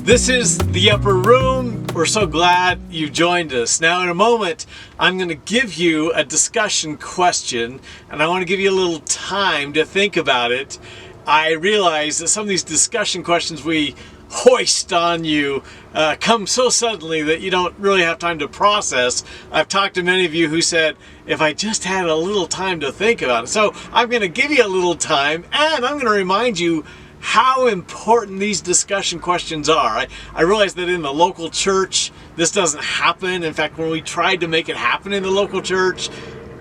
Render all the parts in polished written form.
This is The Upper Room. We're so glad you joined us. Now in a moment, I'm going to give you a discussion question, and I want to give you a little time to think about it. I realize that some of these discussion questions we hoist on you come so suddenly that you don't really have time to process. I've talked to many of you who said, if I just had a little time to think about it. So I'm going to give you a little time, and I'm going to remind you how important these discussion questions are. I realize that in the local church, this doesn't happen. In fact, when we tried to make it happen in the local church,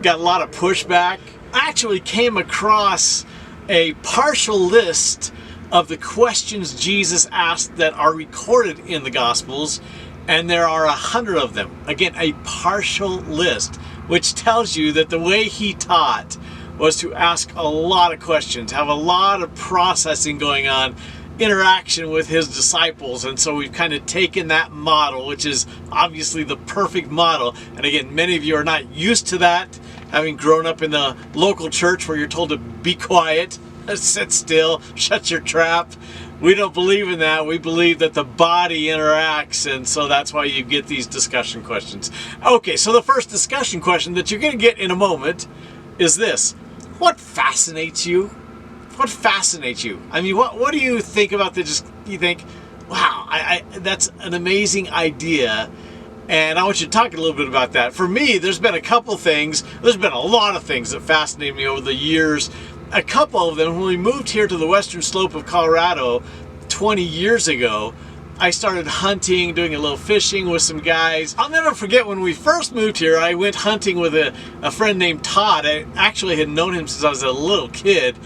got a lot of pushback. I actually came across a partial list of the questions Jesus asked that are recorded in the Gospels, and there are 100 of them. Again, a partial list, which tells you that the way he taught was to ask a lot of questions, have a lot of processing going on, interaction with his disciples. And so we've kind of taken that model, which is obviously the perfect model. And again, many of you are not used to that, having grown up in the local church where you're told to be quiet, sit still, shut your trap. We don't believe in that. We believe that the body interacts, and so that's why you get these discussion questions. Okay, so the first discussion question that you're going to get in a moment is this. What fascinates you? What fascinates you? I mean, what do you think about this? You think, wow, that's an amazing idea. And I want you to talk a little bit about that. For me, there's been a couple things. There's been a lot of things that fascinate me over the years. A couple of them, when we moved here to the western slope of Colorado 20 years ago, I started hunting, doing a little fishing with some guys. I'll never forget when we first moved here, I went hunting with a friend named Todd. I actually had known him since I was a little kid.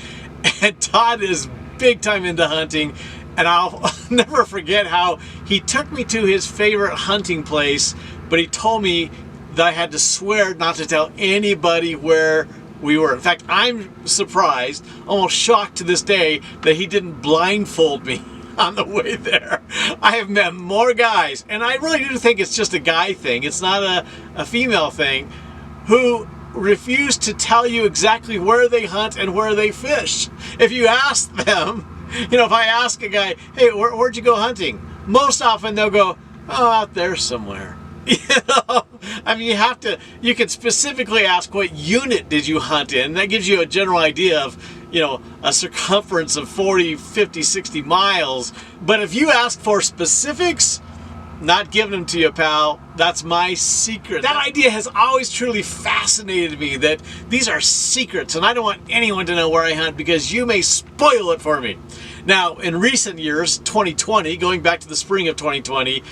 And Todd is big time into hunting. And I'll never forget how he took me to his favorite hunting place, but he told me that I had to swear not to tell anybody where we were. In fact, I'm surprised, almost shocked to this day, that he didn't blindfold me on the way there. I have met more guys, and I really do think it's just a guy thing. It's not a female thing, who refuse to tell you exactly where they hunt and where they fish. If you ask them, if I ask a guy, hey, where'd you go hunting? Most often they'll go, oh, out there somewhere. I mean, you can specifically ask what unit did you hunt in. That gives you a general idea of, a circumference of 40, 50, 60 miles. But if you ask for specifics, not giving them to you, pal. That's my secret. That idea has always truly fascinated me, that these are secrets, and I don't want anyone to know where I hunt because you may spoil it for me. Now, in recent years, 2020, going back to the spring of 2020,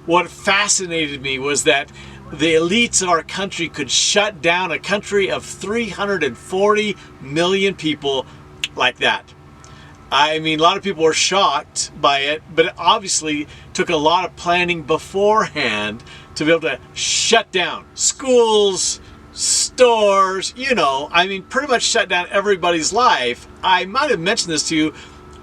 what fascinated me was that the elites of our country could shut down a country of 340 million people like that. I mean, a lot of people were shocked by it, but it obviously took a lot of planning beforehand to be able to shut down schools, stores, pretty much shut down everybody's life. I might have mentioned this to you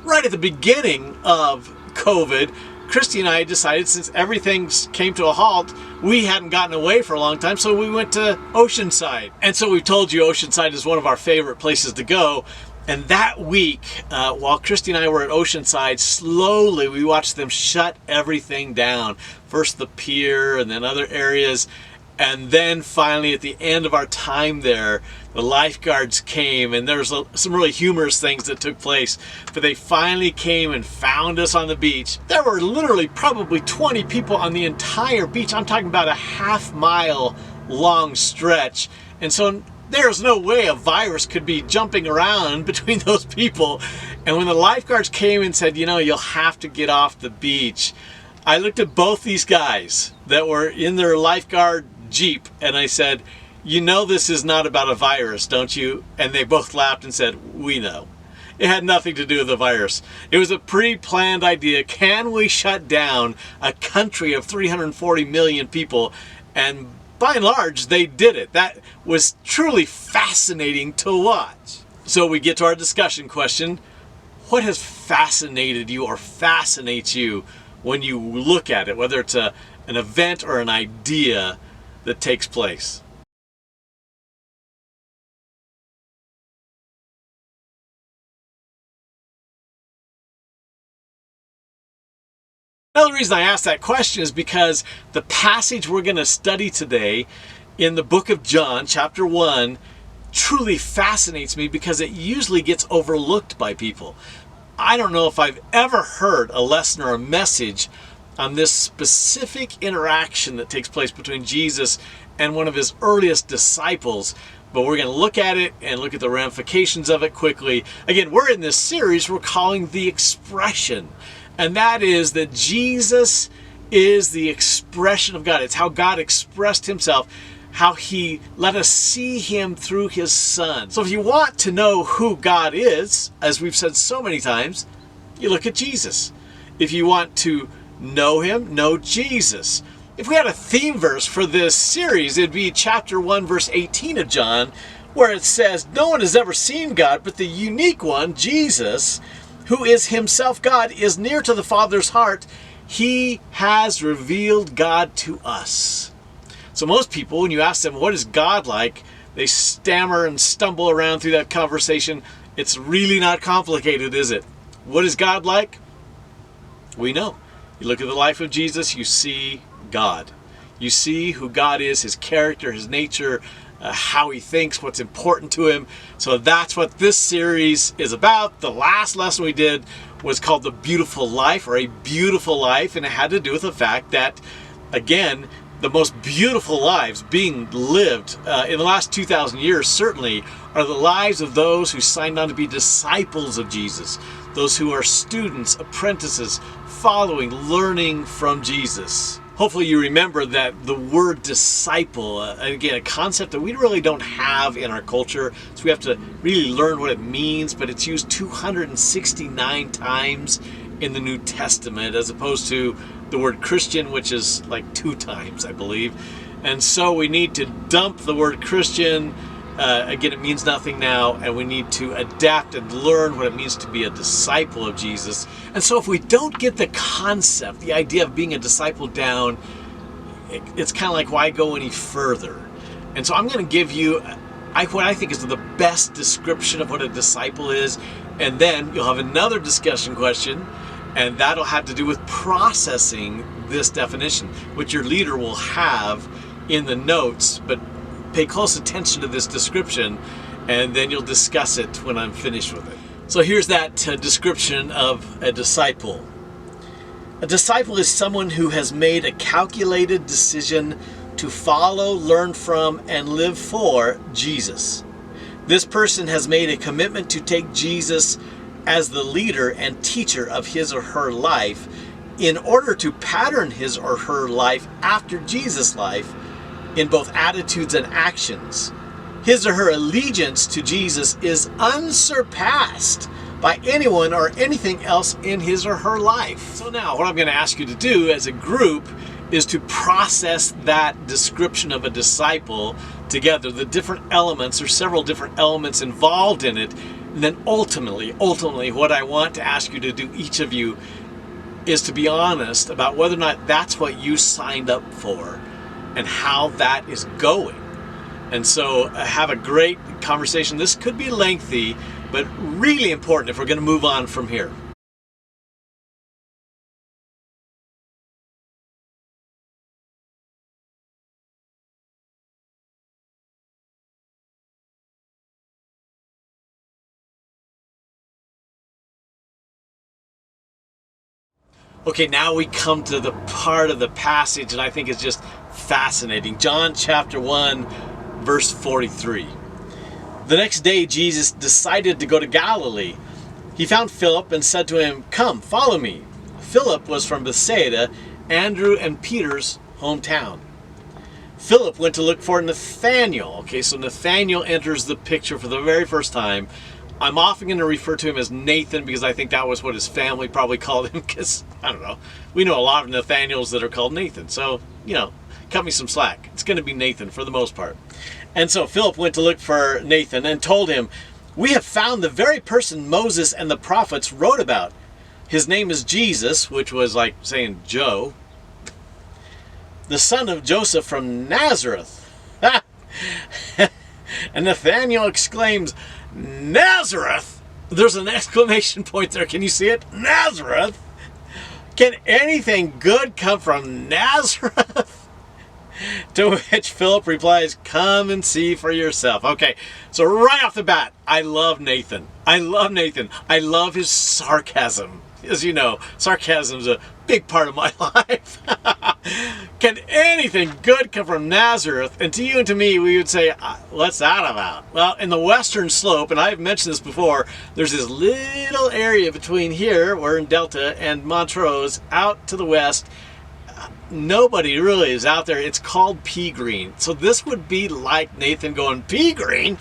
right at the beginning of COVID. Christy and I decided, since everything came to a halt, we hadn't gotten away for a long time, so we went to Oceanside. And so we've told you Oceanside is one of our favorite places to go. And that week, while Christy and I were at Oceanside, slowly we watched them shut everything down. First the pier, and then other areas. And then finally, at the end of our time there, the lifeguards came, and there was some really humorous things that took place. But they finally came and found us on the beach. There were literally probably 20 people on the entire beach. I'm talking about a half-mile long stretch. And so there's no way a virus could be jumping around between those people. And when the lifeguards came and said, you'll have to get off the beach, I looked at both these guys that were in their lifeguard Jeep, and I said, this is not about a virus, don't you? And they both laughed and said, we know. It had nothing to do with the virus. It was a pre-planned idea. Can we shut down a country of 340 million people? And by and large, they did it. That was truly fascinating to watch. So we get to our discussion question. What has fascinated you or fascinates you when you look at it, whether it's an event or an idea that takes place? Now, the reason I ask that question is because the passage we're going to study today in the book of John, chapter 1, truly fascinates me because it usually gets overlooked by people. I don't know if I've ever heard a lesson or a message on this specific interaction that takes place between Jesus and one of his earliest disciples, but we're going to look at it and look at the ramifications of it quickly. Again, we're in this series we're calling The Expression, and that is that Jesus is the expression of God. It's how God expressed himself, how he let us see him through his Son. So if you want to know who God is, as we've said so many times, you look at Jesus. If you want to know him, know Jesus. If we had a theme verse for this series, it'd be chapter 1, verse 18 of John, where it says, "No one has ever seen God, but the unique one, Jesus, who is himself God, is near to the Father's heart. He has revealed God to us." So most people, when you ask them, what is God like? They stammer and stumble around through that conversation. It's really not complicated, is it? What is God like? We know. You look at the life of Jesus, you see God. You see who God is, his character, his nature, how he thinks, what's important to him. So that's what this series is about. The last lesson we did was called The Beautiful Life, or A Beautiful Life, and it had to do with the fact that, again, the most beautiful lives being lived in the last 2,000 years, certainly, are the lives of those who signed on to be disciples of Jesus, those who are students, apprentices, following, learning from Jesus. Hopefully you remember that the word disciple, again, a concept that we really don't have in our culture, so we have to really learn what it means, but it's used 269 times in the New Testament, as opposed to the word Christian, which is like 2 times, I believe. And so we need to dump the word Christian. Again, it means nothing now, and we need to adapt and learn what it means to be a disciple of Jesus. And so if we don't get the concept, the idea of being a disciple down, it's kind of like, why go any further? And so I'm going to give you what I think is the best description of what a disciple is, and then you'll have another discussion question, and that'll have to do with processing this definition, which your leader will have in the notes, but pay close attention to this description, and then you'll discuss it when I'm finished with it. So here's that description of a disciple. A disciple is someone who has made a calculated decision to follow, learn from, and live for Jesus. This person has made a commitment to take Jesus as the leader and teacher of his or her life in order to pattern his or her life after Jesus' life in both attitudes and actions. His or her allegiance to Jesus is unsurpassed by anyone or anything else in his or her life. So now what I'm going to ask you to do as a group is to process that description of a disciple together, the different elements, or several different elements involved in it. And then ultimately, what I want to ask you to do, each of you, is to be honest about whether or not that's what you signed up for and how that is going. And so have a great conversation. This could be lengthy, but really important if we're going to move on from here. Okay, now we come to the part of the passage that I think is just fascinating. John chapter 1, verse 43. The next day, Jesus decided to go to Galilee. He found Philip and said to him, "Come, follow me." Philip was from Bethsaida, Andrew and Peter's hometown. Philip went to look for Nathanael. Okay, so Nathanael enters the picture for the very first time. I'm often going to refer to him as Nathan because I think that was what his family probably called him, because, I don't know, we know a lot of Nathaniels that are called Nathan. So, cut me some slack. It's going to be Nathan for the most part. And so Philip went to look for Nathan and told him, "We have found the very person Moses and the prophets wrote about. His name is Jesus," which was like saying Joe, "the son of Joseph from Nazareth." And Nathanael exclaims, "Nazareth?" There's an exclamation point there. Can you see it? Nazareth? Can anything good come from Nazareth? To which Philip replies, come and see for yourself. Okay, so right off the bat, I love Nathan. I love his sarcasm. As you know, sarcasm is a big part of my life. Can anything good come from Nazareth? And to you and to me, we would say, what's that about? Well, in the western slope, and I've mentioned this before, there's this little area between here, we're in Delta, and Montrose, out to the west. Nobody really is out there. It's called Pea Green. So this would be like Nathan going, Pea Green?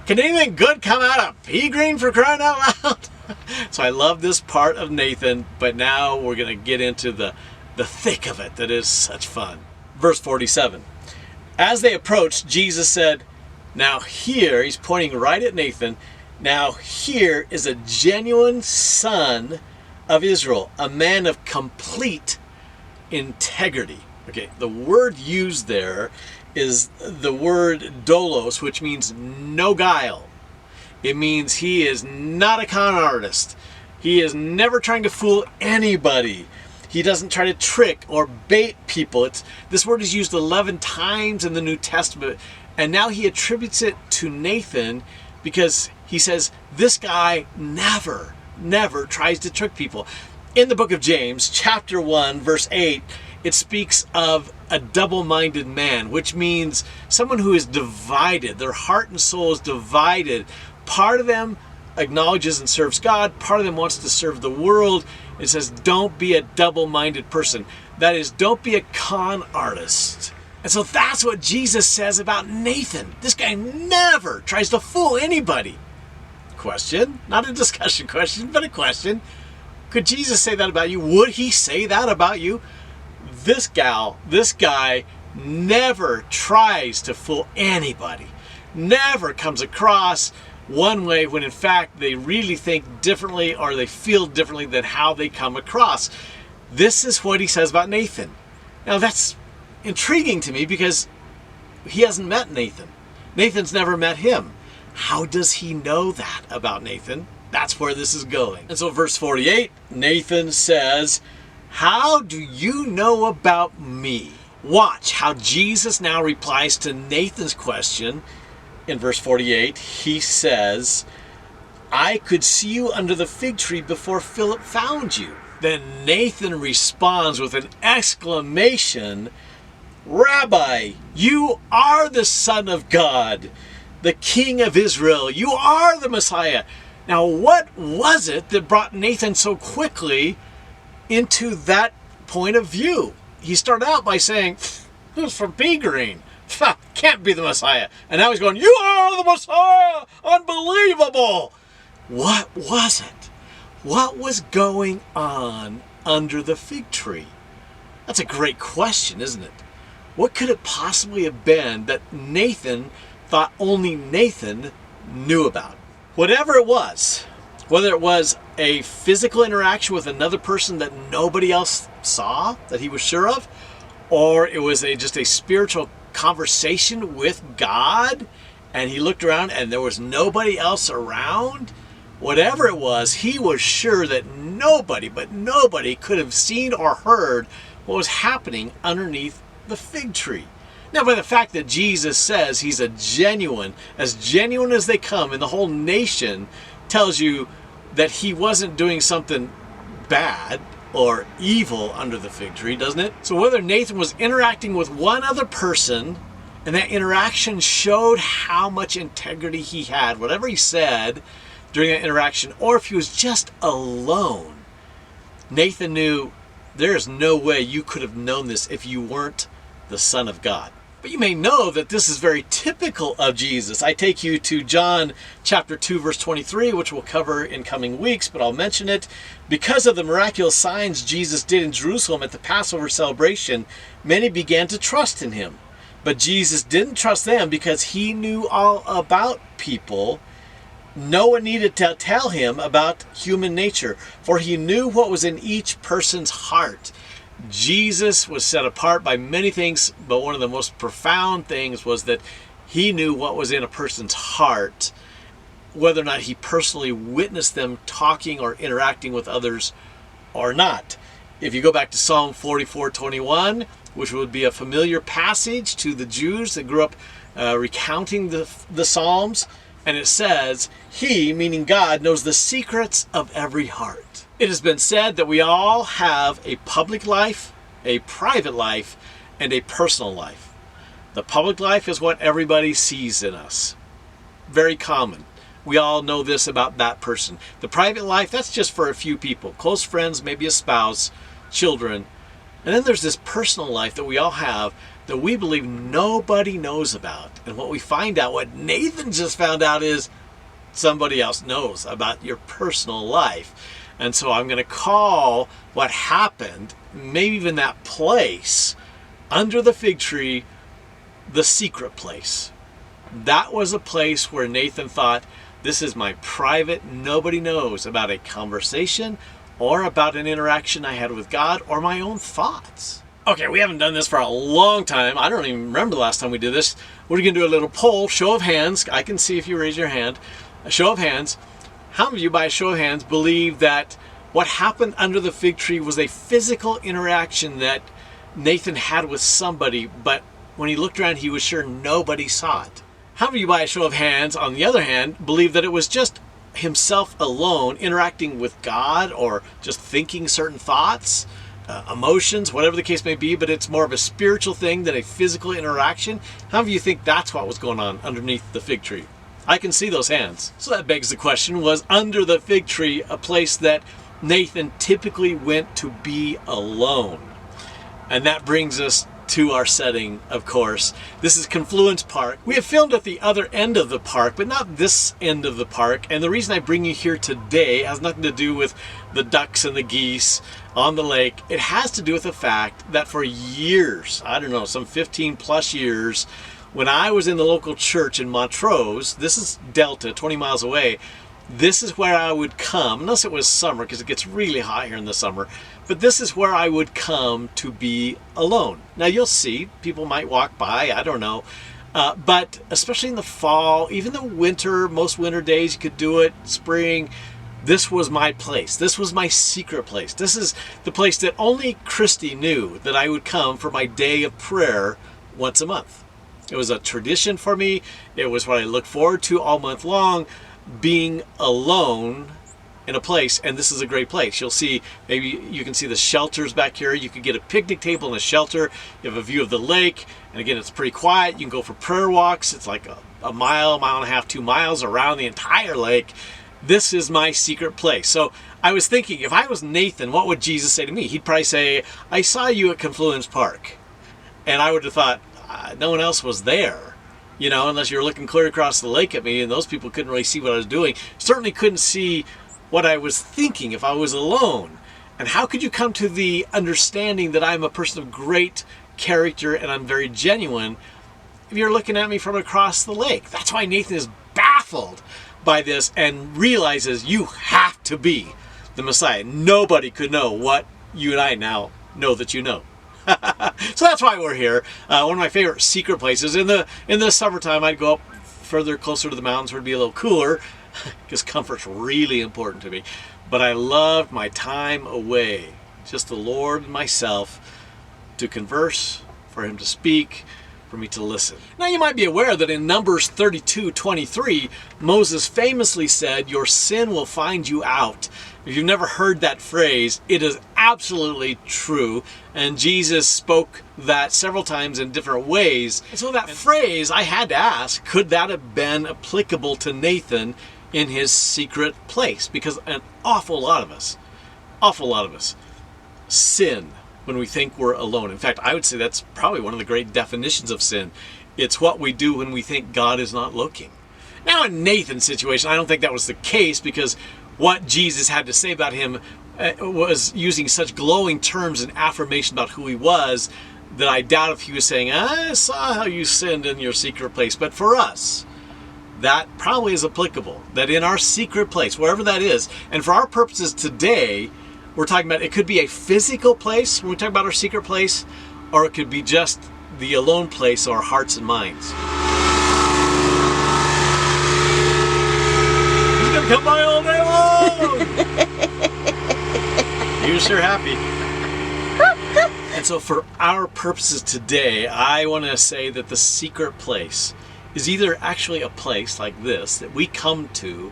Can anything good come out of Pea Green, for crying out loud? So I love this part of Nathan, but now we're going to get into the thick of it that is such fun. Verse 47. As they approached, Jesus said, now here, he's pointing right at Nathan, now here is a genuine son of Israel, a man of complete integrity. Okay, the word used there is the word doulos, which means no guile. It means he is not a con artist. He is never trying to fool anybody. He doesn't try to trick or bait people. This word is used 11 times in the New Testament, and now he attributes it to Nathan because he says this guy never tries to trick people. In the book of James, chapter 1, verse 8, it speaks of a double-minded man, which means someone who is divided. Their heart and soul is divided. Part of them acknowledges and serves God. Part of them wants to serve the world. It says, don't be a double-minded person. That is, don't be a con artist. And so that's what Jesus says about Nathan. This guy never tries to fool anybody. Question, not a discussion question, but a question. Could Jesus say that about you? Would he say that about you? This guy never tries to fool anybody. Never comes across one way when in fact they really think differently or they feel differently than how they come across. This is what he says about Nathan. Now that's intriguing to me because he hasn't met Nathan. Nathan's never met him. How does he know that about Nathan? That's where this is going. And so verse 48, Nathan says, how do you know about me? Watch how Jesus now replies to Nathan's question. In verse 48, he says, I could see you under the fig tree before Philip found you. Then Nathan responds with an exclamation, Rabbi, you are the Son of God, the King of Israel. You are the Messiah. Now, what was it that brought Nathan so quickly into that point of view? He started out by saying, who's from Pea Green? Can't be the Messiah. And now he's going, you are the Messiah! Unbelievable! What was it? What was going on under the fig tree? That's a great question, isn't it? What could it possibly have been that Nathan thought only Nathan knew about? Whatever it was, whether it was a physical interaction with another person that nobody else saw, that he was sure of, or it was just a spiritual conversation with God, and he looked around and there was nobody else around, whatever it was, he was sure that nobody could have seen or heard what was happening underneath the fig tree. Now, by the fact that Jesus says he's as genuine as they come, and the whole nation tells you that he wasn't doing something bad or evil under the fig tree, doesn't it? So whether Nathan was interacting with one other person, and that interaction showed how much integrity he had, whatever he said during that interaction, or if he was just alone, Nathan knew there's no way you could have known this if you weren't the Son of God. But you may know that this is very typical of Jesus. I take you to John chapter 2, verse 23, which we'll cover in coming weeks, but I'll mention it. Because of the miraculous signs Jesus did in Jerusalem at the Passover celebration, many began to trust in him. But Jesus didn't trust them because he knew all about people. No one needed to tell him about human nature, for he knew what was in each person's heart. Jesus was set apart by many things, but one of the most profound things was that he knew what was in a person's heart, whether or not he personally witnessed them talking or interacting with others or not. If you go back to Psalm 44:21, which would be a familiar passage to the Jews that grew up recounting the Psalms, and it says, He, meaning God, knows the secrets of every heart. It has been said that we all have a public life, a private life, and a personal life. The public life is what everybody sees in us. Very common. We all know this about that person. The private life, that's just for a few people. Close friends, maybe a spouse, children. And then there's this personal life that we all have that we believe nobody knows about. And what we find out, what Nathan just found out, is somebody else knows about your personal life. And so I'm going to call what happened, maybe even that place, under the fig tree, the secret place. That was a place where Nathan thought, this is my private, nobody knows about a conversation or about an interaction I had with God or my own thoughts. Okay, we haven't done this for a long time. I don't even remember the last time we did this. We're going to do a little poll, show of hands. I can see if you raise your hand. A show of hands. How many of you, by a show of hands, believe that what happened under the fig tree was a physical interaction that Nathan had with somebody, but when he looked around, he was sure nobody saw it? How many of you, by a show of hands, on the other hand, believe that it was just himself alone interacting with God, or just thinking certain thoughts, emotions, whatever the case may be, but it's more of a spiritual thing than a physical interaction? How many of you think that's what was going on underneath the fig tree? I can see those hands. So that begs the question, was under the fig tree a place that Nathan typically went to be alone? And that brings us to our setting, of course. This is Confluence Park. We have filmed at the other end of the park, but not this end of the park. And the reason I bring you here today has nothing to do with the ducks and the geese on the lake. It has to do with the fact that for years, I don't know, some 15 plus years, when I was in the local church in Montrose, this is Delta, 20 miles away, this is where I would come, unless it was summer, because it gets really hot here in the summer, but this is where I would come to be alone. Now you'll see, people might walk by, I don't know, but especially in the fall, even the winter, most winter days you could do it, spring, this was my place. This was my secret place. This is the place that only Christy knew that I would come for my day of prayer once a month. It was a tradition for me. It was what I looked forward to all month long, being alone in a place. And this is a great place. You'll see, maybe you can see the shelters back here. You could get a picnic table in a shelter. You have a view of the lake. And again, it's pretty quiet. You can go for prayer walks. It's like a mile and a half, 2 miles around the entire lake. This is my secret place. So I was thinking, if I was Nathan, what would Jesus say to me? He'd probably say, I saw you at Confluence Park. And I would have thought, no one else was there, you know, unless you're looking clear across the lake at me, and those people couldn't really see what I was doing. Certainly couldn't see what I was thinking if I was alone. And how could you come to the understanding that I'm a person of great character and I'm very genuine if you're looking at me from across the lake? That's why Nathan is baffled by this and realizes you have to be the Messiah. Nobody could know what you and I now know that you know. So that's why we're here. One of my favorite secret places. In the summertime, I'd go up further, closer to the mountains where it'd be a little cooler, because comfort's really important to me. But I loved my time away, just the Lord and myself, to converse, for Him to speak, for me to listen. Now you might be aware that in Numbers 32:23, Moses famously said, your sin will find you out. If you've never heard that phrase, it is absolutely true. And Jesus spoke that several times in different ways. And so that phrase, I had to ask, could that have been applicable to Nathan in his secret place? Because an awful lot of us sin when we think we're alone. In fact, I would say that's probably one of the great definitions of sin. It's what we do when we think God is not looking. Now in Nathan's situation, I don't think that was the case, because what Jesus had to say about him was using such glowing terms and affirmation about who he was that I doubt if he was saying, I saw how you sinned in your secret place. But for us, that probably is applicable, that in our secret place, wherever that is, and for our purposes today, we're talking about, it could be a physical place when we talk about our secret place, or it could be just the alone place of our hearts and minds. He's gonna come by all day long! He was sure happy. So for our purposes today, I want to say that the secret place is either actually a place like this that we come to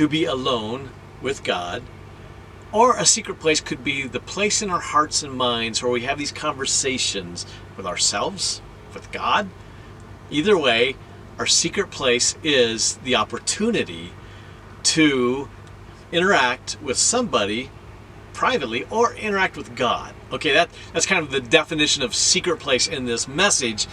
be alone with God, or a secret place could be the place in our hearts and minds where we have these conversations with ourselves, with God. Either way, our secret place is the opportunity to interact with somebody privately or interact with God. Okay, that's kind of the definition of secret place in this message.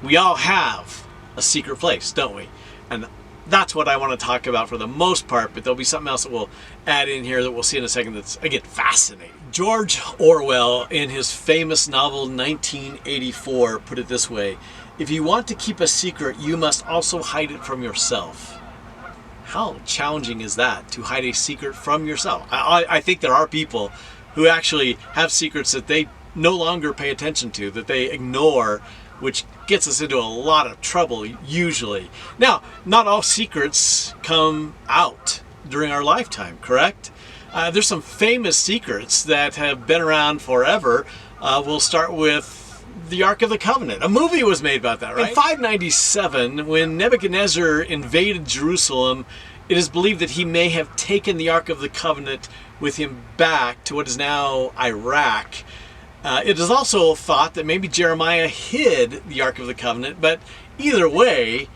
We all have a secret place, don't we? And that's what I want to talk about for the most part, but there'll be something else that we'll add in here that we'll see in a second that's, again, fascinating. George Orwell, in his famous novel 1984, put it this way: if you want to keep a secret, you must also hide it from yourself. How challenging is that, to hide a secret from yourself? I think there are people who actually have secrets that they no longer pay attention to, that they ignore, which gets us into a lot of trouble usually. Now, not all secrets come out during our lifetime, correct? There's some famous secrets that have been around forever. We'll start with the Ark of the Covenant. A movie was made about that, right? In 597, when Nebuchadnezzar invaded Jerusalem, it is believed that he may have taken the Ark of the Covenant with him back to what is now Iraq. It is also thought that maybe Jeremiah hid the Ark of the Covenant, but either way,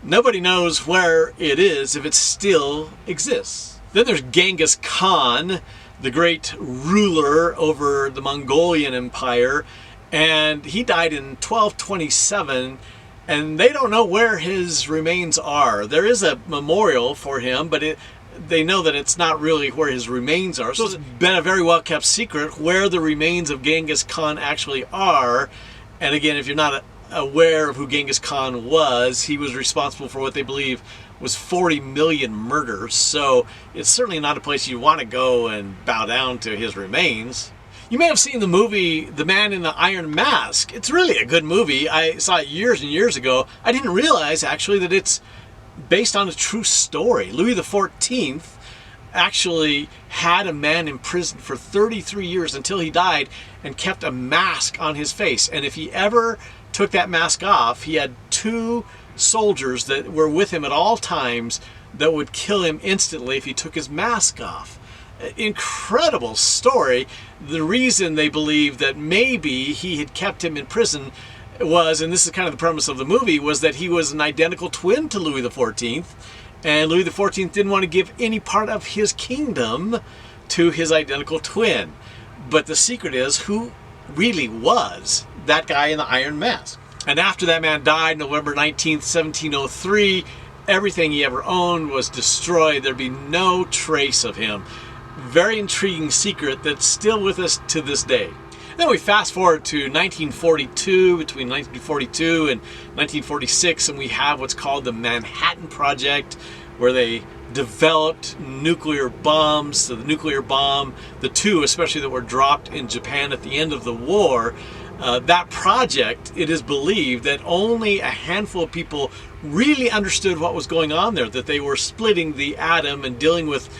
nobody knows where it is, if it still exists. Then there's Genghis Khan, the great ruler over the Mongolian Empire, and he died in 1227, and they don't know where his remains are. There is a memorial for him, but they know that it's not really where his remains are. So it's been a very well kept secret where the remains of Genghis Khan actually are. And again, if you're not aware of who Genghis Khan was, he was responsible for what they believe was 40 million murders. So it's certainly not a place you want to go and bow down to his remains. You may have seen the movie The Man in the Iron Mask. It's really a good movie. I saw it years and years ago. I didn't realize actually that it's based on a true story. Louis XIV actually had a man imprisoned for 33 years until he died and kept a mask on his face. And if he ever took that mask off, he had 2 soldiers that were with him at all times that would kill him instantly if he took his mask off. Incredible story. The reason they believe that maybe he had kept him in prison was, and this is kind of the premise of the movie, was that he was an identical twin to Louis XIV, and Louis XIV didn't want to give any part of his kingdom to his identical twin. But the secret is, who really was that guy in the iron mask? And after that man died, November 19th, 1703, everything he ever owned was destroyed. There'd be no trace of him. Very intriguing secret that's still with us to this day. Then we fast forward to 1942, between 1942 and 1946, and we have what's called the Manhattan Project, where they developed nuclear bombs. So the nuclear bomb, the 2 especially that were dropped in Japan at the end of the war, that project, it is believed that only a handful of people really understood what was going on there, that they were splitting the atom and dealing with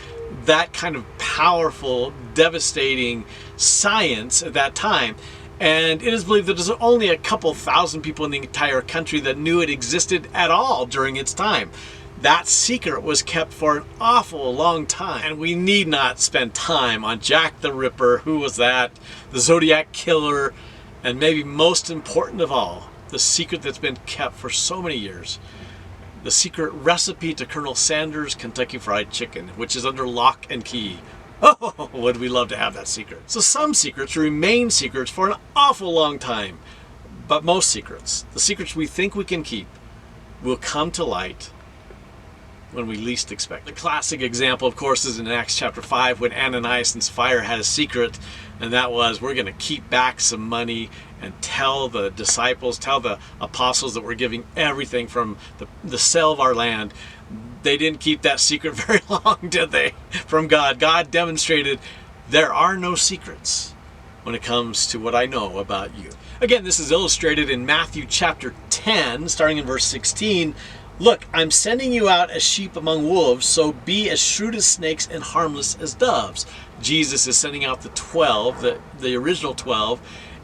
that kind of powerful, devastating science at that time. And it is believed that there's only a couple thousand people in the entire country that knew it existed at all during its time. That secret was kept for an awful long time. And we need not spend time on Jack the Ripper, who was that, the Zodiac Killer, and maybe most important of all, the secret that's been kept for so many years. The secret recipe to Colonel Sanders' Kentucky Fried Chicken, which is under lock and key. Oh, would we love to have that secret. So some secrets remain secrets for an awful long time. But most secrets, the secrets we think we can keep, will come to light when we least expect. The classic example, of course, is in Acts chapter 5 when Ananias and Sapphira had a secret, and that was, we're going to keep back some money and tell the disciples, tell the apostles that we're giving everything from the sale of our land. They didn't keep that secret very long, did they? From God. God demonstrated there are no secrets when it comes to what I know about you. Again, this is illustrated in Matthew chapter 10, starting in verse 16. Look, I'm sending you out as sheep among wolves, so be as shrewd as snakes and harmless as doves. Jesus is sending out the 12, the original 12,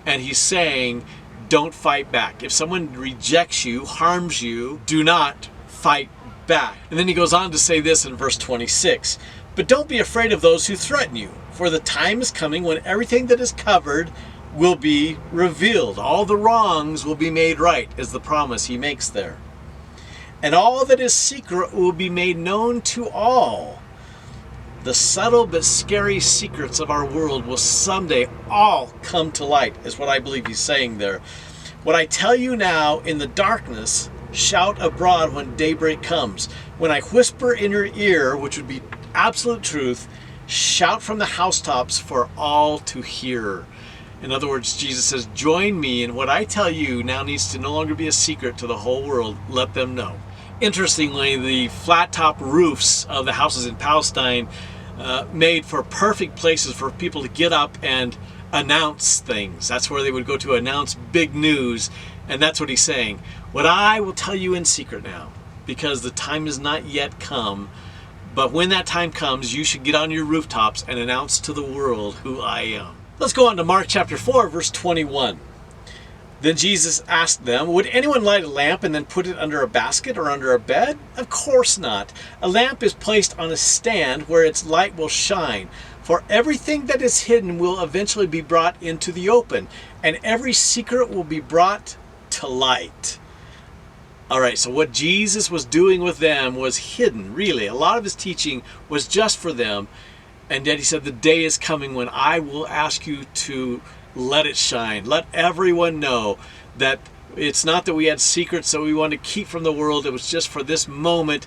And he's saying, don't fight back. If someone rejects you, harms you, do not fight back. And then he goes on to say this in verse 26. But don't be afraid of those who threaten you, for the time is coming when everything that is covered will be revealed. All the wrongs will be made right, is the promise he makes there. And all that is secret will be made known to all. The subtle but scary secrets of our world will someday all come to light, is what I believe he's saying there. What I tell you now in the darkness, shout abroad when daybreak comes. When I whisper in your ear, which would be absolute truth, shout from the housetops for all to hear. In other words, Jesus says, join me, and what I tell you now needs to no longer be a secret to the whole world. Let them know. Interestingly, the flat top roofs of the houses in Palestine made for perfect places for people to get up and announce things. That's where they would go to announce big news. And that's what he's saying. What I will tell you in secret now, because the time has not yet come, but when that time comes, you should get on your rooftops and announce to the world who I am. Let's go on to Mark chapter 4, verse 21. Then Jesus asked them, would anyone light a lamp and then put it under a basket or under a bed? Of course not. A lamp is placed on a stand where its light will shine. For everything that is hidden will eventually be brought into the open, and every secret will be brought to light. All right, so what Jesus was doing with them was hidden, really. A lot of his teaching was just for them. And yet he said, the day is coming when I will ask you to let it shine. Let everyone know that it's not that we had secrets that we wanted to keep from the world. It was just for this moment.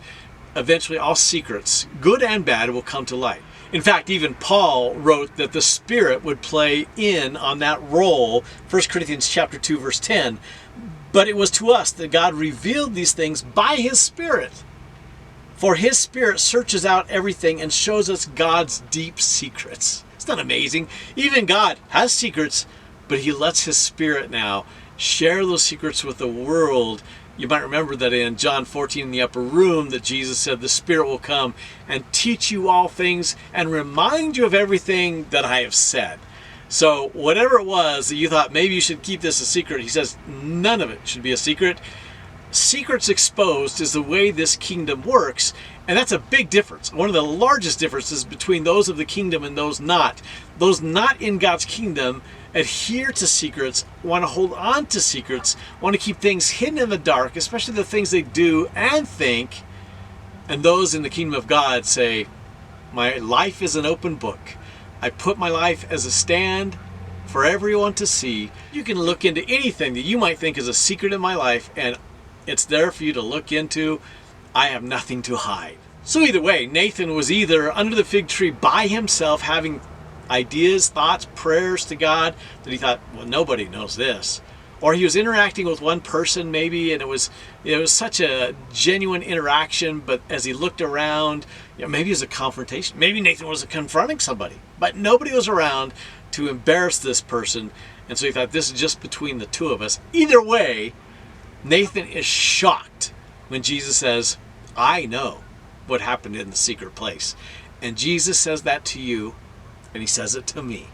Eventually all secrets, good and bad, will come to light. In fact, even Paul wrote that the Spirit would play in on that role, 1 Corinthians chapter 2, verse 10. But it was to us that God revealed these things by his Spirit. For his Spirit searches out everything and shows us God's deep secrets. Isn't that amazing? Even God has secrets, but he lets his Spirit now share those secrets with the world. You might remember that in John 14 in the upper room that Jesus said, the Spirit will come and teach you all things and remind you of everything that I have said. So whatever it was that you thought maybe you should keep this a secret, he says none of it should be a secret. Secrets exposed is the way this kingdom works, and that's a big difference. One of the largest differences between those of the kingdom and those not. Those not in God's kingdom adhere to secrets, want to hold on to secrets, want to keep things hidden in the dark, especially the things they do and think. And those in the kingdom of God say, my life is an open book. I put my life as a stand for everyone to see. You can look into anything that you might think is a secret in my life, and it's there for you to look into. I have nothing to hide. So either way, Nathan was either under the fig tree by himself having ideas, thoughts, prayers to God that he thought, well, nobody knows this. Or he was interacting with one person maybe, and it was such a genuine interaction, but as he looked around, maybe it was a confrontation. Maybe Nathan was confronting somebody, but nobody was around to embarrass this person. And so he thought, this is just between the two of us. Either way, Nathan is shocked when Jesus says, I know what happened in the secret place. And Jesus says that to you, and he says it to me.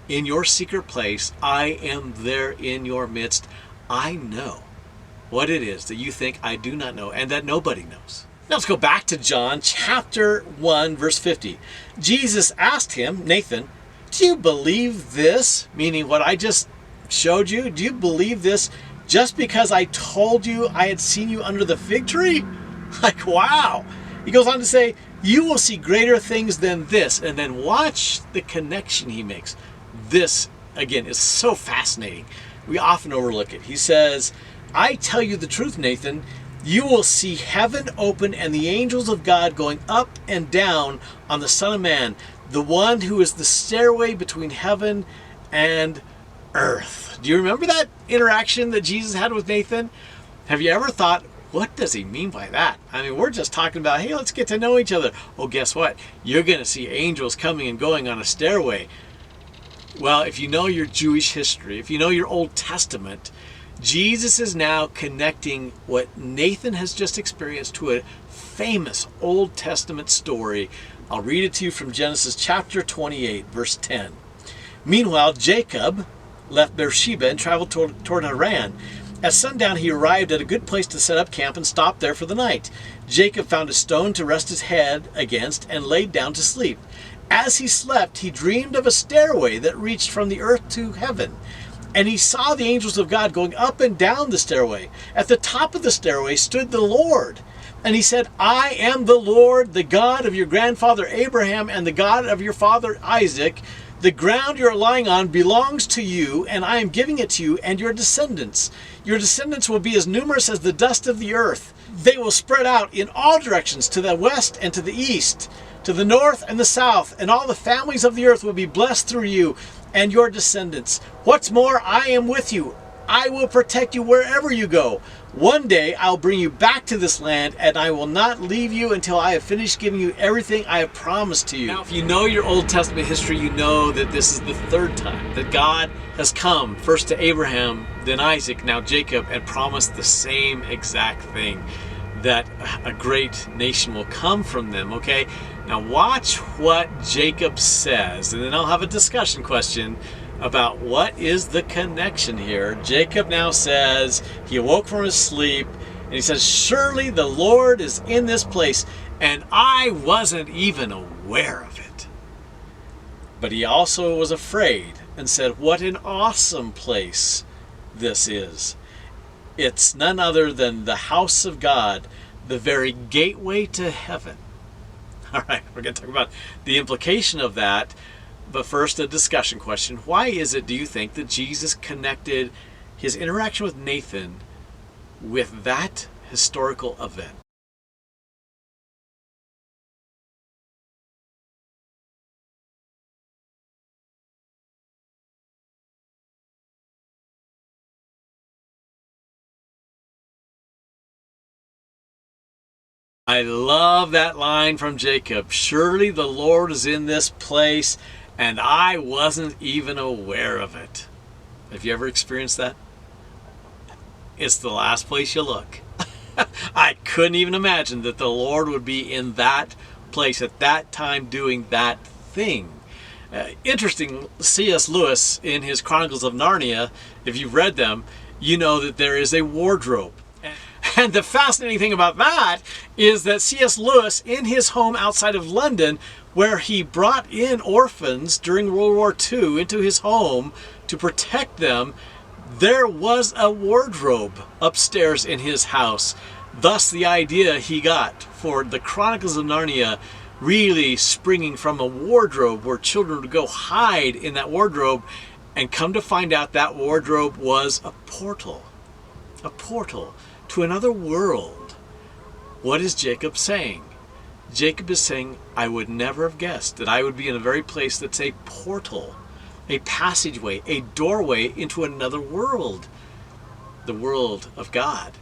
In your secret place, I am there in your midst. I know what it is that you think I do not know and that nobody knows. Now let's go back to John chapter 1, verse 50. Jesus asked him, Nathan, do you believe this? Meaning what I just showed you? Do you believe this just because I told you I had seen you under the fig tree? Like, wow. He goes on to say, you will see greater things than this. And then watch the connection he makes. This, again, is so fascinating. We often overlook it. He says, I tell you the truth, Nathan. You will see heaven open and the angels of God going up and down on the Son of Man, the one who is the stairway between heaven and earth. Do you remember that interaction that Jesus had with Nathan? Have you ever thought, what does he mean by that? I mean, we're just talking about, hey, let's get to know each other. Oh, guess what? You're going to see angels coming and going on a stairway. Well, if you know your Jewish history, if you know your Old Testament, Jesus is now connecting what Nathan has just experienced to a famous Old Testament story. I'll read it to you from Genesis chapter 28, verse 10. Meanwhile, Jacob, left Beersheba and traveled toward Haran. At sundown, he arrived at a good place to set up camp and stopped there for the night. Jacob found a stone to rest his head against and laid down to sleep. As he slept, he dreamed of a stairway that reached from the earth to heaven. And he saw the angels of God going up and down the stairway. At the top of the stairway stood the Lord. And he said, I am the Lord, the God of your grandfather Abraham and the God of your father Isaac. The ground you are lying on belongs to you, and I am giving it to you and your descendants. Your descendants will be as numerous as the dust of the earth. They will spread out in all directions, to the west and to the east, to the north and the south, and all the families of the earth will be blessed through you and your descendants. What's more, I am with you. I will protect you wherever you go. One day I'll bring you back to this land, and I will not leave you until I have finished giving you everything I have promised to you. Now, if you know your Old Testament history, you know that this is the third time that God has come, first to Abraham, then Isaac, now Jacob, and promised the same exact thing, that a great nation will come from them, okay? Now watch what Jacob says, and then I'll have a discussion question about what is the connection here. Jacob now says, he awoke from his sleep, and he says, surely the Lord is in this place, and I wasn't even aware of it. But he also was afraid and said, what an awesome place this is. It's none other than the house of God, the very gateway to heaven. All right, we're going to talk about the implication of that. But first, a discussion question. Why is it, do you think, that Jesus connected his interaction with Nathan with that historical event? I love that line from Jacob. Surely the Lord is in this place, and I wasn't even aware of it. Have you ever experienced that? It's the last place you look. I couldn't even imagine that the Lord would be in that place at that time doing that thing. Interesting, C.S. Lewis in his Chronicles of Narnia, if you've read them, you know that there is a wardrobe. And the fascinating thing about that is that C.S. Lewis, in his home outside of London, where he brought in orphans during World War II into his home to protect them, there was a wardrobe upstairs in his house. Thus the idea he got for the Chronicles of Narnia really springing from a wardrobe where children would go hide in that wardrobe, and come to find out that wardrobe was a portal to another world. What is Jacob saying? Jacob is saying, I would never have guessed that I would be in a very place that's a portal, a passageway, a doorway into another world, the world of God.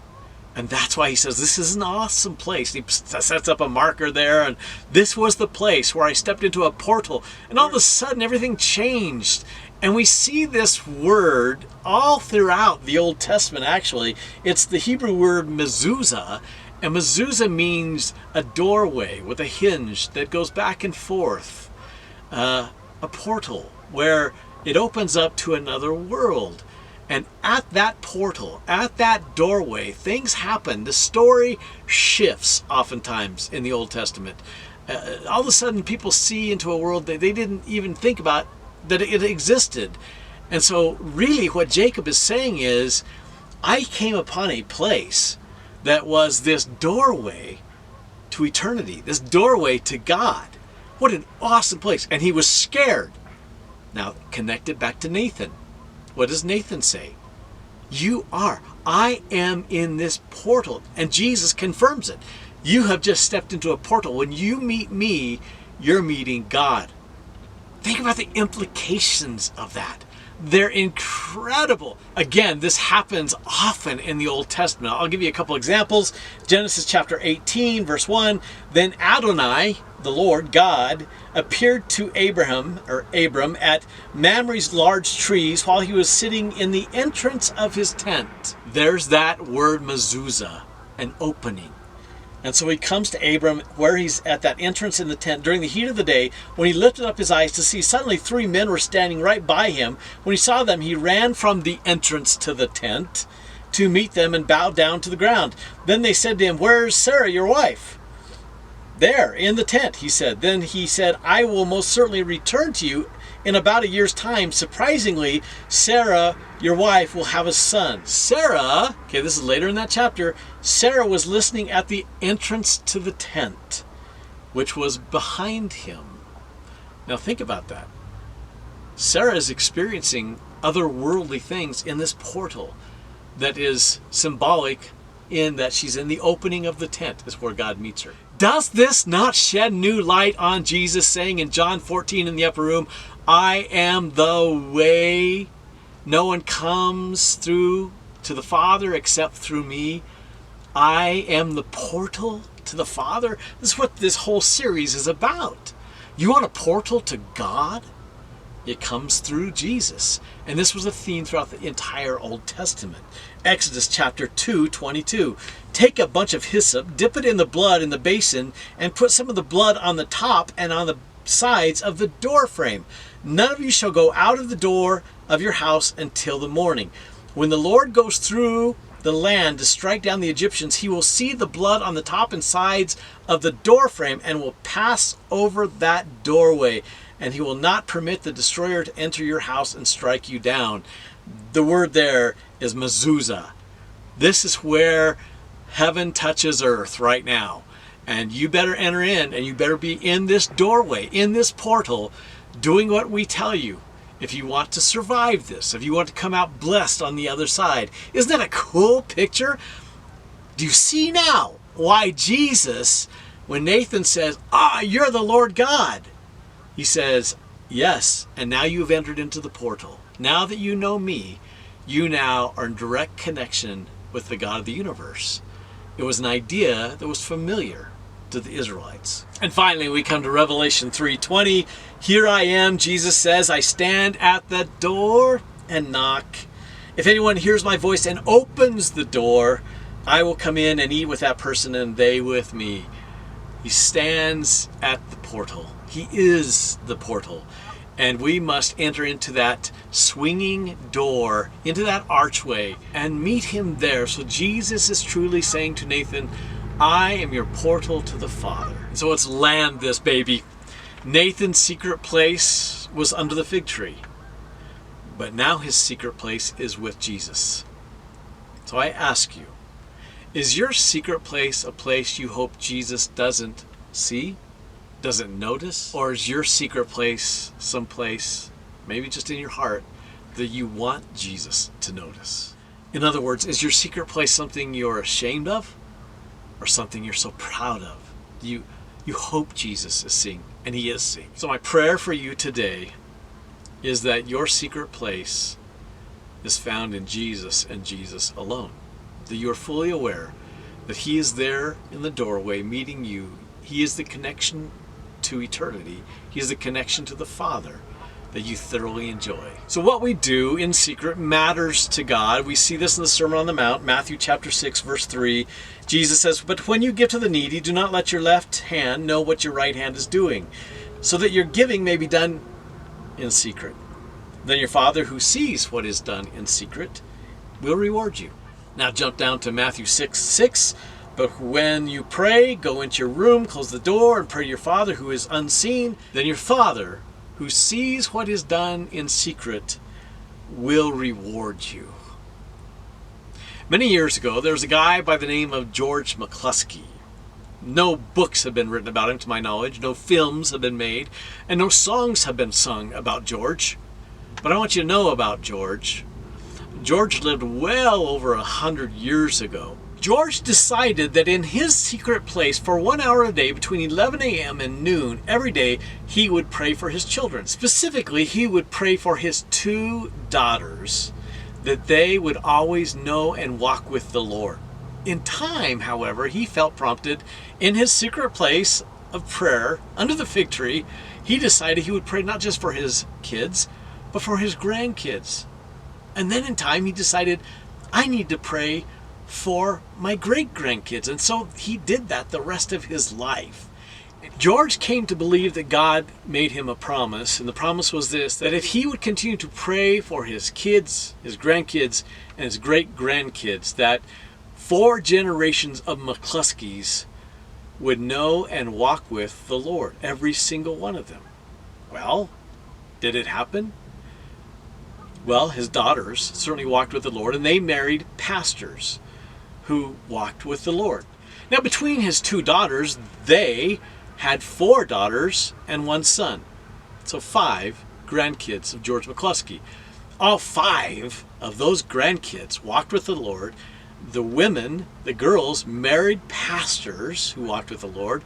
And that's why he says, this is an awesome place. He sets up a marker there, and this was the place where I stepped into a portal, and all of a sudden everything changed. And we see this word all throughout the Old Testament, actually. It's the Hebrew word mezuzah, and mezuzah means a doorway with a hinge that goes back and forth. A portal where it opens up to another world. And at that portal, at that doorway, things happen. The story shifts oftentimes in the Old Testament. All of a sudden people see into a world that they didn't even think about that it existed. And so really what Jacob is saying is, I came upon a place that was this doorway to eternity, this doorway to God. What an awesome place. And he was scared. Now connect it back to Nathan. What does Nathan say? I am in this portal. And Jesus confirms it. You have just stepped into a portal. When you meet me, you're meeting God. Think about the implications of that. They're incredible. Again, this happens often in the Old Testament. I'll give you a couple examples. Genesis chapter 18, verse 1. Then Adonai, the Lord God, appeared to Abram at Mamre's large trees while he was sitting in the entrance of his tent. There's that word mezuzah, an opening. And so he comes to Abram where he's at that entrance in the tent during the heat of the day. When he lifted up his eyes to see, suddenly 3 men were standing right by him. When he saw them, he ran from the entrance to the tent to meet them and bowed down to the ground. Then they said to him, "Where's Sarah, your wife?" "There, in the tent," he said. Then he said, "I will most certainly return to you in about a year's time. Surprisingly, Sarah, your wife, will have a son." Sarah, okay, this is later in that chapter, Sarah was listening at the entrance to the tent, which was behind him. Now think about that. Sarah is experiencing otherworldly things in this portal that is symbolic in that she's in the opening of the tent is where God meets her. Does this not shed new light on Jesus saying in John 14 in the upper room, "I am the way. No one comes through to the Father except through me. I am the portal to the Father"? This is what this whole series is about. You want a portal to God? It comes through Jesus. And this was a theme throughout the entire Old Testament. Exodus chapter 2:22. "Take a bunch of hyssop, dip it in the blood in the basin, and put some of the blood on the top and on the sides of the door frame. None of you shall go out of the door of your house until the morning. When the Lord goes through the land to strike down the Egyptians, he will see the blood on the top and sides of the door frame and will pass over that doorway. And he will not permit the destroyer to enter your house and strike you down." The word there is mezuzah. This is where heaven touches earth right now. And you better enter in, and you better be in this doorway, in this portal, doing what we tell you. If you want to survive this, if you want to come out blessed on the other side. Isn't that a cool picture? Do you see now why Jesus, when Nathan says, "You're the Lord God," he says, "Yes, and now you've entered into the portal. Now that you know me, you now are in direct connection with the God of the universe." It was an idea that was familiar to the Israelites. And finally, we come to Revelation 3:20. "Here I am," Jesus says, "I stand at the door and knock. If anyone hears my voice and opens the door, I will come in and eat with that person and they with me." He stands at the portal. He is the portal. And we must enter into that swinging door, into that archway, and meet him there. So Jesus is truly saying to Nathan, "I am your portal to the Father." So let's land this baby. Nathan's secret place was under the fig tree. But now his secret place is with Jesus. So I ask you, is your secret place a place you hope Jesus doesn't see? Doesn't notice? Or is your secret place someplace, maybe just in your heart, that you want Jesus to notice? In other words, is your secret place something you're ashamed of or something you're so proud of? You hope Jesus is seeing, and he is seeing. So my prayer for you today is that your secret place is found in Jesus and Jesus alone. That you're fully aware that he is there in the doorway meeting you. He is the connection to eternity. He is the connection to the Father that you thoroughly enjoy. So what we do in secret matters to God. We see this in the Sermon on the Mount, Matthew chapter 6, verse 3. Jesus says, "But when you give to the needy, do not let your left hand know what your right hand is doing, so that your giving may be done in secret. Then your Father who sees what is done in secret will reward you." Now jump down to Matthew 6:6. "But when you pray, go into your room, close the door, and pray to your Father who is unseen. Then your Father who sees what is done in secret will reward you." Many years ago, there was a guy by the name of George McCluskey. No books have been written about him to my knowledge, no films have been made, and no songs have been sung about George. But I want you to know about George. George lived well over 100 years ago. George decided that in his secret place for 1 hour a day between 11 a.m. and noon every day, he would pray for his children. Specifically, he would pray for his 2 daughters, that they would always know and walk with the Lord. In time, however, he felt prompted in his secret place of prayer under the fig tree, he decided he would pray not just for his kids, but for his grandkids. And then in time, he decided, I need to pray for my great-grandkids. And so he did that the rest of his life. George came to believe that God made him a promise, and the promise was this, that if he would continue to pray for his kids, his grandkids, and his great-grandkids, that 4 generations of McCluskeys would know and walk with the Lord, every single one of them. Well, did it happen? Well, his daughters certainly walked with the Lord, and they married pastors who walked with the Lord. Now, between his 2 daughters, they had 4 daughters and 1 son. So 5 grandkids of George McCluskey. All 5 of those grandkids walked with the Lord. The women, the girls, married pastors who walked with the Lord,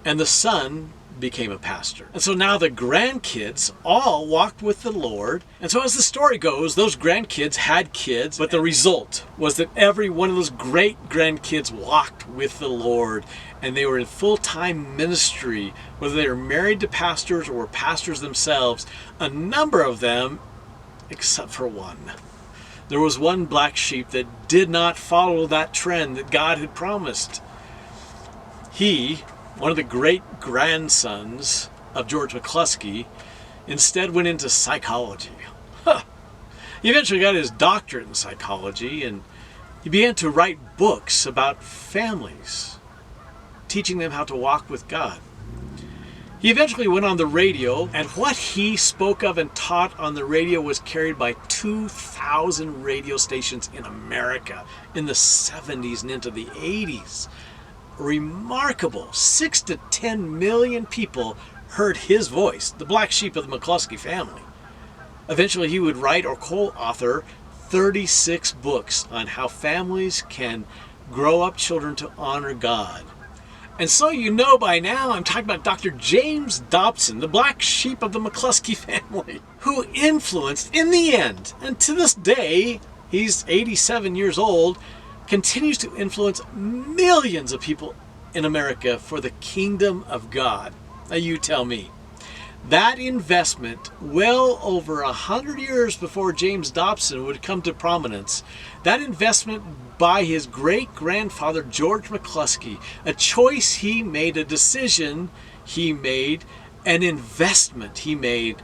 and the son became a pastor. And so now the grandkids all walked with the Lord. And so as the story goes, those grandkids had kids, but the result was that every one of those great grandkids walked with the Lord, and they were in full-time ministry, whether they were married to pastors or were pastors themselves. A number of them, except for one. There was one black sheep that did not follow that trend that God had promised. He, one of the great-grandsons of George McCluskey, instead went into psychology. He eventually got his doctorate in psychology, and he began to write books about families, teaching them how to walk with God. He eventually went on the radio, and what he spoke of and taught on the radio was carried by 2,000 radio stations in America in the 70s and into the 80s. Remarkable. 6 to 10 million people heard his voice, the black sheep of the McCluskey family. Eventually he would write or co-author 36 books on how families can grow up children to honor God. And so you know by now I'm talking about Dr. James Dobson, the black sheep of the McCluskey family, who influenced, in the end, and to this day, he's 87 years old, continues to influence millions of people in America for the kingdom of God. Now you tell me. That investment, well over 100 years before James Dobson would come to prominence, that investment by his great-grandfather George McCluskey, a choice he made, a decision he made, an investment he made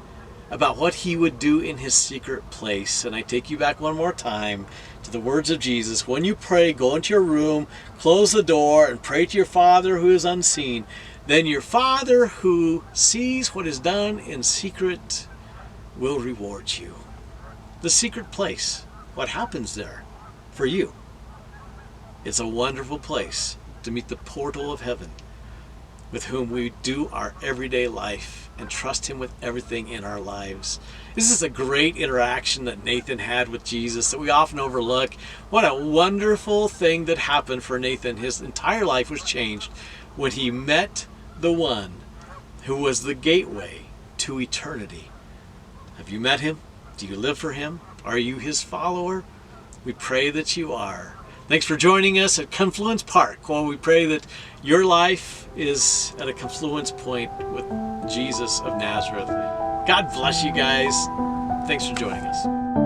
about what he would do in his secret place. And I take you back one more time to the words of Jesus. When you pray, go into your room, close the door, and pray to your Father who is unseen. Then your Father who sees what is done in secret will reward you. The secret place, what happens there for you? It's a wonderful place to meet the portal of heaven, with whom we do our everyday life and trust him with everything in our lives. This is a great interaction that Nathan had with Jesus that we often overlook. What a wonderful thing that happened for Nathan. His entire life was changed when he met the one who was the gateway to eternity. Have you met him? Do you live for him? Are you his follower? We pray that you are. Thanks for joining us at Confluence Park. Well, we pray that your life is at a confluence point with Jesus of Nazareth. God bless you guys. Thanks for joining us.